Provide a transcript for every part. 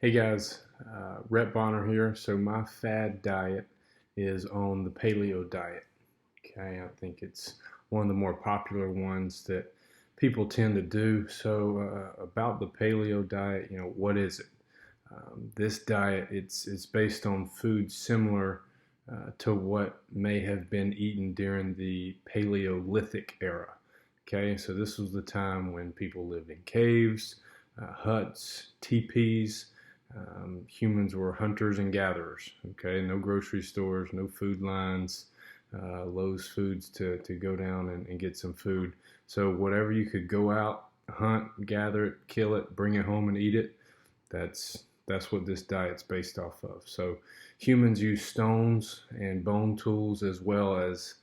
Hey guys, Rhett here. So my fad diet is on the Paleo Diet. Okay, I think it's one of the more popular ones that people tend to do. So about the Paleo Diet, what is it? This diet it's based on foods similar to what may have been eaten during the Paleolithic era. Okay, so this was the time when people lived in caves, huts, teepees. Humans were hunters and gatherers. Okay, no grocery stores, no food lines, Lowe's Foods to go down and get some food. So whatever you could go out, hunt, gather it, kill it, bring it home and eat it. That's what this diet's based off of. So humans use stones and bone tools as well as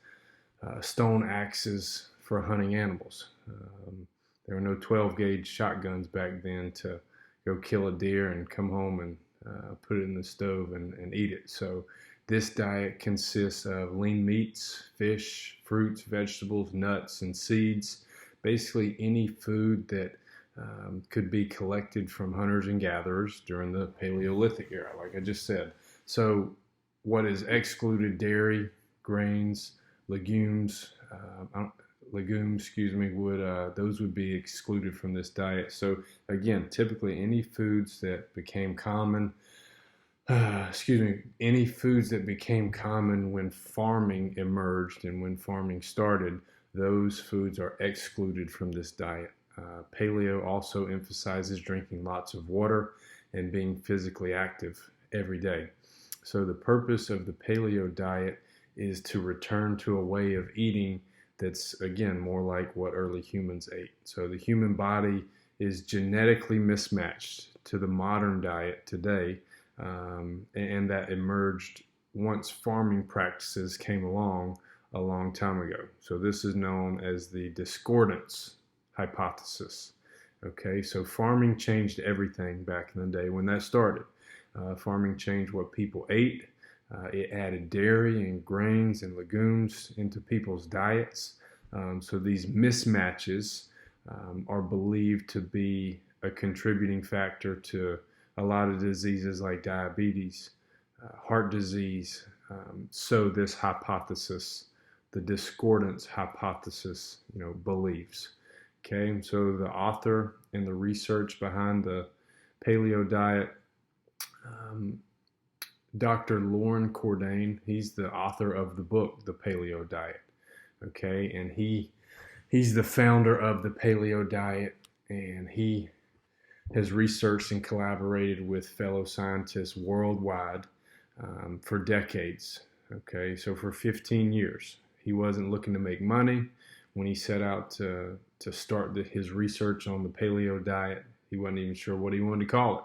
stone axes for hunting animals. There were no 12 gauge shotguns back then to go kill a deer and come home and put it in the stove and eat it. So this diet consists of lean meats, fish, fruits, vegetables, nuts, and seeds. Basically, any food that could be collected from hunters and gatherers during the Paleolithic era, like I just said. So, what is excluded? Dairy, grains, legumes. Excuse me, would those would be excluded from this diet. So again, typically any foods that became common, any foods that became common when farming emerged and when farming started, those foods are excluded from this diet. Paleo also emphasizes drinking lots of water and being physically active every day. So the purpose of the paleo diet is to return to a way of eating that's, again, more like what early humans ate. So the human body is genetically mismatched to the modern diet today, and that emerged once farming practices came along a long time ago. So this is known as the discordance hypothesis. Okay, so farming changed everything back in the day when that started. Farming changed what people ate. It added dairy and grains and legumes into people's diets. So these mismatches are believed to be a contributing factor to a lot of diseases like diabetes, heart disease. So this hypothesis, the discordance hypothesis, believes. Okay, so the author and the research behind the paleo diet, um, Dr. Loren Cordain, he's the author of the book, The Paleo Diet. Okay, and he's the founder of the Paleo Diet, and he has researched and collaborated with fellow scientists worldwide for decades. Okay, so for 15 years, he wasn't looking to make money when he set out to start his research on the paleo diet. He wasn't even sure what he wanted to call it.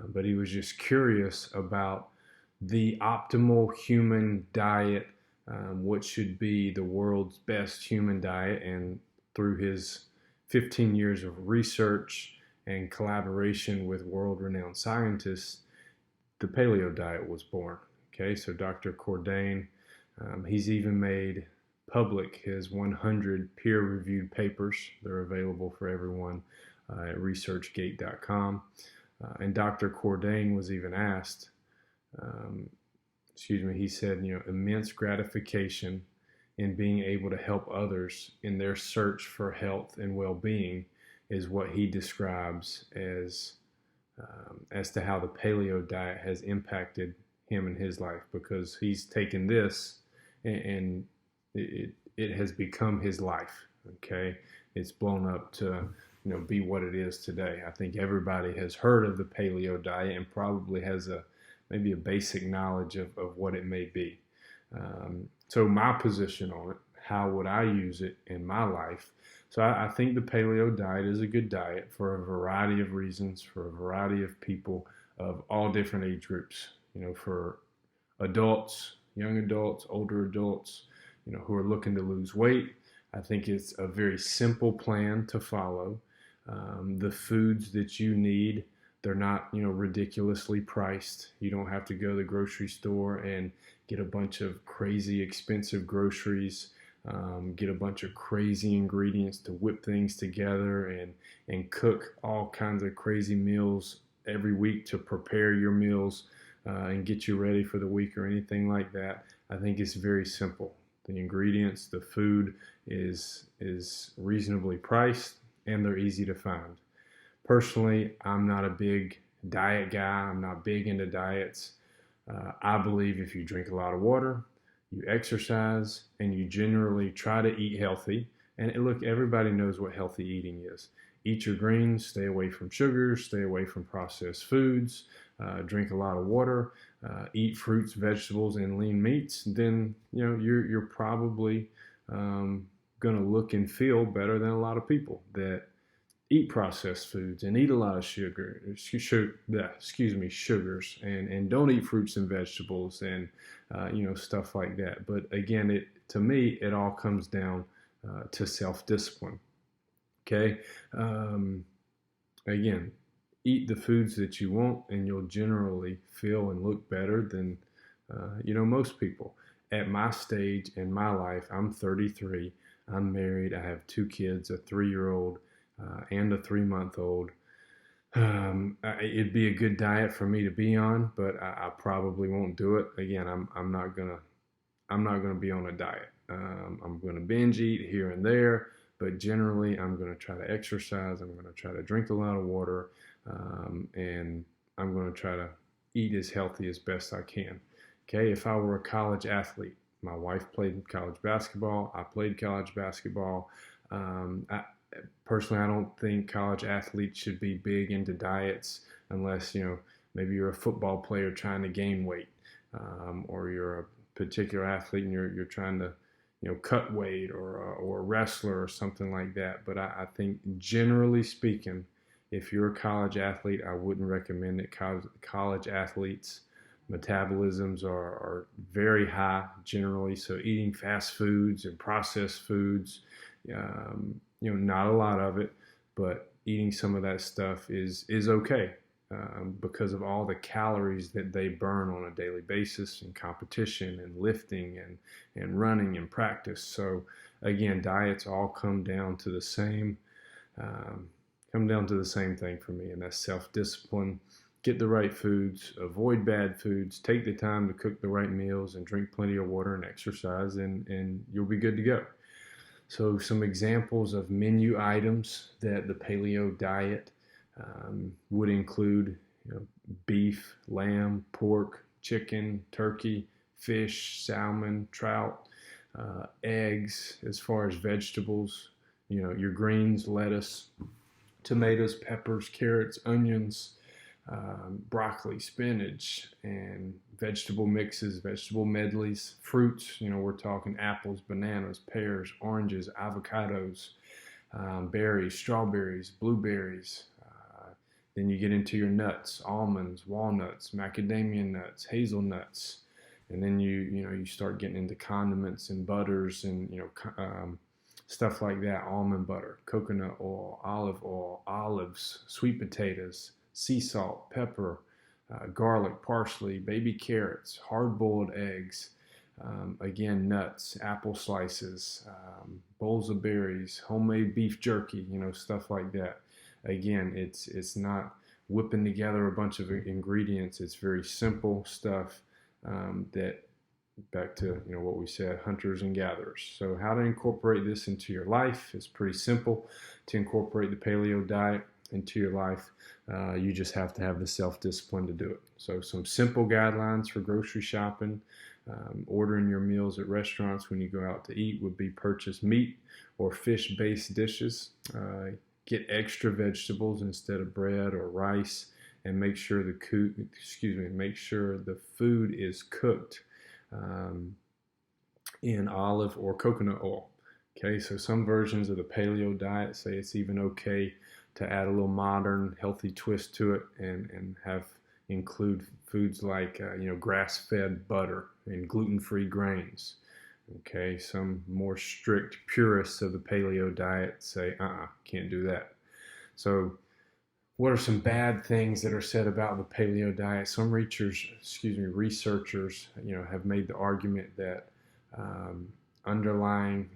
But he was just curious about the optimal human diet, what should be the world's best human diet. And through his 15 years of research and collaboration with world-renowned scientists, the paleo diet was born. Okay, so Dr. Cordain, he's even made public his 100 peer-reviewed papers. They're available for everyone at researchgate.com. And Dr. Cordain was even asked, he said, immense gratification in being able to help others in their search for health and well-being is what he describes as to how the paleo diet has impacted him in his life, because he's taken this and it has become his life. Okay, it's blown up to be what it is today. I think everybody has heard of the paleo diet and probably has maybe a basic knowledge of what it may be. So my position on it, how would I use it in my life? So I think the paleo diet is a good diet for a variety of reasons, for a variety of people of all different age groups. For adults, young adults, older adults, who are looking to lose weight. I think it's a very simple plan to follow. The foods that you need, they're not, ridiculously priced. You don't have to go to the grocery store and get a bunch of crazy expensive groceries, get a bunch of crazy ingredients to whip things together and cook all kinds of crazy meals every week to prepare your meals and get you ready for the week or anything like that. I think it's very simple. The ingredients, the food is reasonably priced, and they're easy to find. Personally, I'm not a big diet guy. I'm not big into diets. I believe if you drink a lot of water, you exercise, and you generally try to eat healthy. And look, everybody knows what healthy eating is. Eat your greens, stay away from sugars, stay away from processed foods, drink a lot of water, eat fruits, vegetables, and lean meats. Then you're probably going to look and feel better than a lot of people that eat processed foods and eat a lot of sugars, and don't eat fruits and vegetables, and stuff like that. But again, to me, it all comes down to self-discipline. Okay. Again, eat the foods that you want, and you'll generally feel and look better than most people. At my stage in my life, I'm 33. I'm married. I have 2 kids, a 3-year-old and a 3-month-old. It'd be a good diet for me to be on, but I probably won't do it. Again, I'm not gonna be on a diet. I'm gonna binge eat here and there, but generally I'm gonna try to exercise. I'm gonna try to drink a lot of water, and I'm gonna try to eat as healthy as best I can. Okay, if I were a college athlete, my wife played college basketball. I played college basketball. Personally, I don't think college athletes should be big into diets unless, maybe you're a football player trying to gain weight, or you're a particular athlete and you're trying to, cut weight, or a wrestler or something like that. But I think generally speaking, if you're a college athlete, I wouldn't recommend it. College athletes' metabolisms are very high generally, so eating fast foods and processed foods, not a lot of it, but eating some of that stuff is okay, because of all the calories that they burn on a daily basis in competition and lifting and running and practice. So again, diets all come down to the same thing for me, and that's self-discipline. Get the right foods, avoid bad foods, take the time to cook the right meals, and drink plenty of water and exercise, and you'll be good to go. So some examples of menu items that the paleo diet would include: beef, lamb, pork, chicken, turkey, fish, salmon, trout, eggs. As far as vegetables, your greens, lettuce, tomatoes, peppers, carrots, onions, broccoli, spinach, and vegetable mixes, vegetable medleys. Fruits, we're talking apples, bananas, pears, oranges, avocados, berries, strawberries, blueberries. Then you get into your nuts: almonds, walnuts, macadamia nuts, hazelnuts. And then you start getting into condiments and butters and stuff like that: almond butter, coconut oil, olives, sweet potatoes, sea salt, pepper, garlic, parsley, baby carrots, hard-boiled eggs, again, nuts, apple slices, bowls of berries, homemade beef jerky, stuff like that. Again, it's not whipping together a bunch of ingredients. It's very simple stuff, that, back to what we said, hunters and gatherers. So how to incorporate this into your life is pretty simple. To incorporate the paleo diet into your life, you just have to have the self-discipline to do it. So some simple guidelines for grocery shopping: ordering your meals at restaurants when you go out to eat would be purchase meat or fish-based dishes, get extra vegetables instead of bread or rice, and make sure the food is cooked in olive or coconut oil. Okay, so some versions of the paleo diet say it's even okay to add a little modern, healthy twist to it, and include foods like grass-fed butter and gluten-free grains. Okay, some more strict purists of the paleo diet say, can't do that. So what are some bad things that are said about the paleo diet? Some researchers, have made the argument that the underlying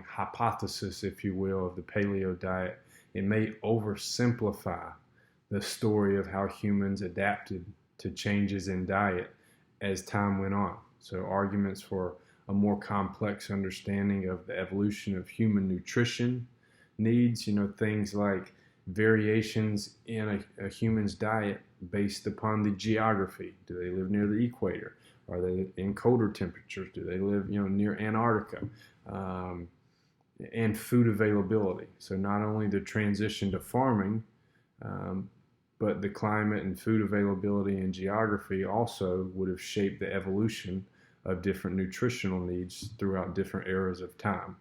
hypothesis, if you will, of the paleo diet, it may oversimplify the story of how humans adapted to changes in diet as time went on. So arguments for a more complex understanding of the evolution of human nutrition needs, things like variations in a human's diet based upon the geography. Do they live near the equator? Are they in colder temperatures? Do they live, near Antarctica? And food availability. So not only the transition to farming, but the climate and food availability and geography also would have shaped the evolution of different nutritional needs throughout different eras of time.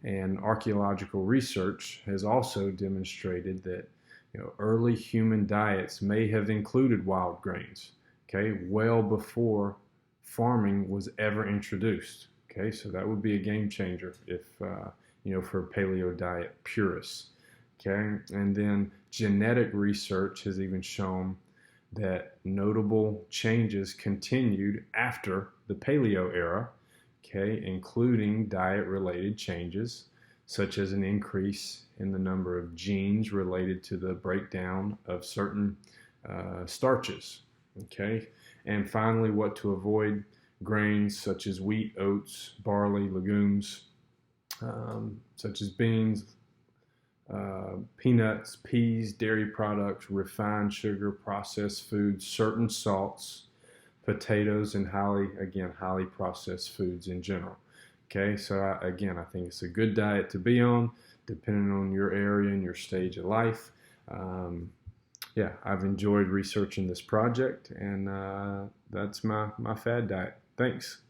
And archaeological research has also demonstrated that early human diets may have included wild grains, okay, well before farming was ever introduced. Okay, so that would be a game changer if for paleo diet purists. Okay, and then genetic research has even shown that notable changes continued after the paleo era, okay, including diet-related changes, such as an increase in the number of genes related to the breakdown of certain starches, okay, and finally, what to avoid: grains such as wheat, oats, barley, legumes, such as beans, peanuts, peas, dairy products, refined sugar, processed foods, certain salts, potatoes, and highly processed foods in general. Okay, so I think it's a good diet to be on, depending on your area and your stage of life. I've enjoyed researching this project, and that's my fad diet. Thanks.